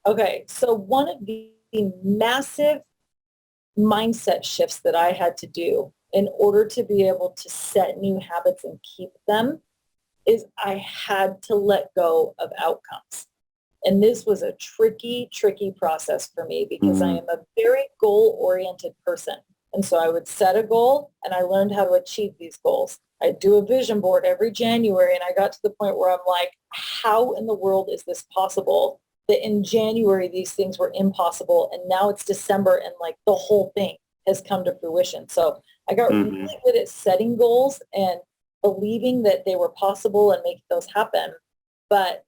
Okay, so one of the massive mindset shifts that I had to do in order to be able to set new habits and keep them is I had to let go of outcomes. And this was a tricky, tricky process for me because I Mm, am a very goal-oriented person. And so I would set a goal and I learned how to achieve these goals. I do a vision board every January and I got to the point where I'm like, how in the world is this possible that in January these things were impossible and now it's December and like the whole thing has come to fruition. So I got really mhm, good at setting goals and believing that they were possible and making those happen. But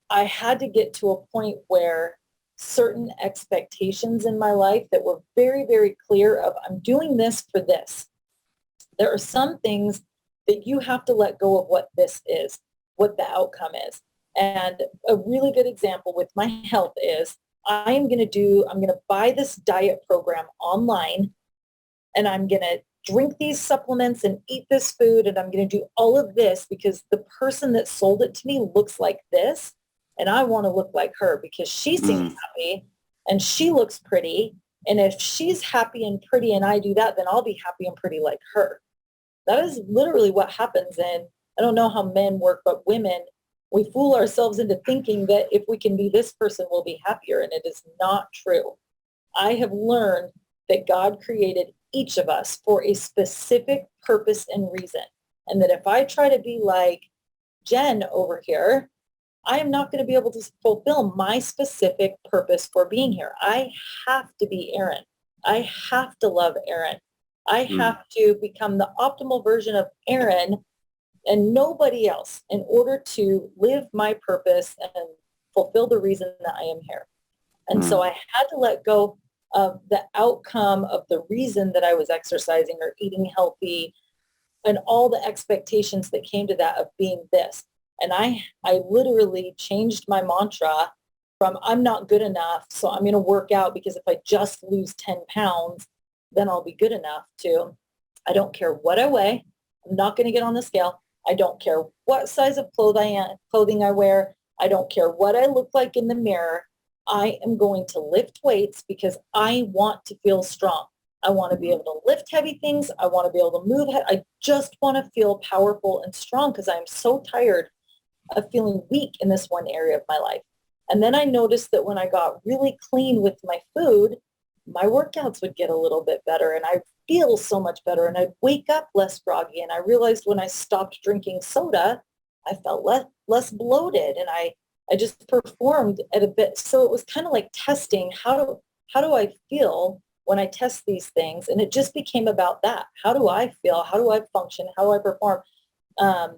I had to get to a point where certain expectations in my life that were very, very clear of I'm doing this for this. There are some things that you have to let go of what this is, what the outcome is. And a really good example with my health is I'm going to buy this diet program online and I'm going to drink these supplements and eat this food and I'm going to do all of this because the person that sold it to me looks like this and I want to look like her because she seems mm, happy and she looks pretty. And if she's happy and pretty and I do that, then I'll be happy and pretty like her. That is literally what happens. And I don't know how men work, but women, we fool ourselves into thinking that if we can be this person, we'll be happier. And it is not true. I have learned that God created each of us for a specific purpose and reason. And that if I try to be like Jen over here, I am not going to be able to fulfill my specific purpose for being here. I have to be Erin. I have to love Erin. I mm, have to become the optimal version of Erin and nobody else in order to live my purpose and fulfill the reason that I am here. And so mm, I had to let go of the outcome of the reason that I was exercising or eating healthy and all the expectations that came to that of being this. And I literally changed my mantra from I'm not good enough, so I'm going to work out because if I just lose 10 pounds, then I'll be good enough to, I don't care what I weigh. I'm not going to get on the scale. I don't care what size of clothing I wear. I don't care what I look like in the mirror. I am going to lift weights because I want to feel strong. I want to be able to lift heavy things. I want to be able to move. I just want to feel powerful and strong because I'm so tired of feeling weak in this one area of my life. And then I noticed that when I got really clean with my food, my workouts would get a little bit better and I feel so much better and I'd wake up less groggy. And I realized when I stopped drinking soda, I felt less bloated and I just performed at a bit. So it was kind of like testing how do I feel when I test these things? And it just became about that. How do I feel? How do I function? How do I perform? Um,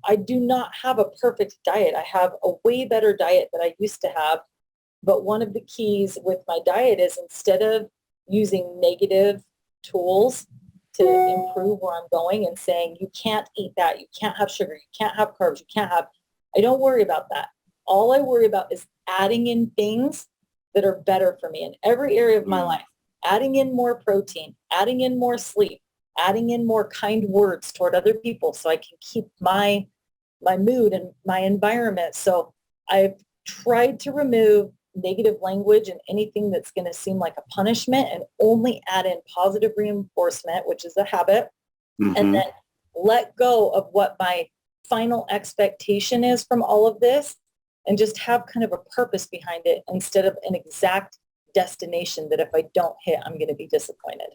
I do not have a perfect diet. I have a way better diet that I used to have. But one of the keys with my diet is instead of using negative tools to improve where I'm going and saying, you can't eat that, you can't have sugar, you can't have carbs, you can't have, I don't worry about that. All I worry about is adding in things that are better for me in every area of my mm, life, adding in more protein, adding in more sleep, adding in more kind words toward other people so I can keep my mood and my environment. So I've tried to remove negative language and anything that's going to seem like a punishment and only add in positive reinforcement, which is a habit, and then mhm. let go of what my final expectation is from all of this and just have kind of a purpose behind it instead of an exact destination that if I don't hit, I'm going to be disappointed.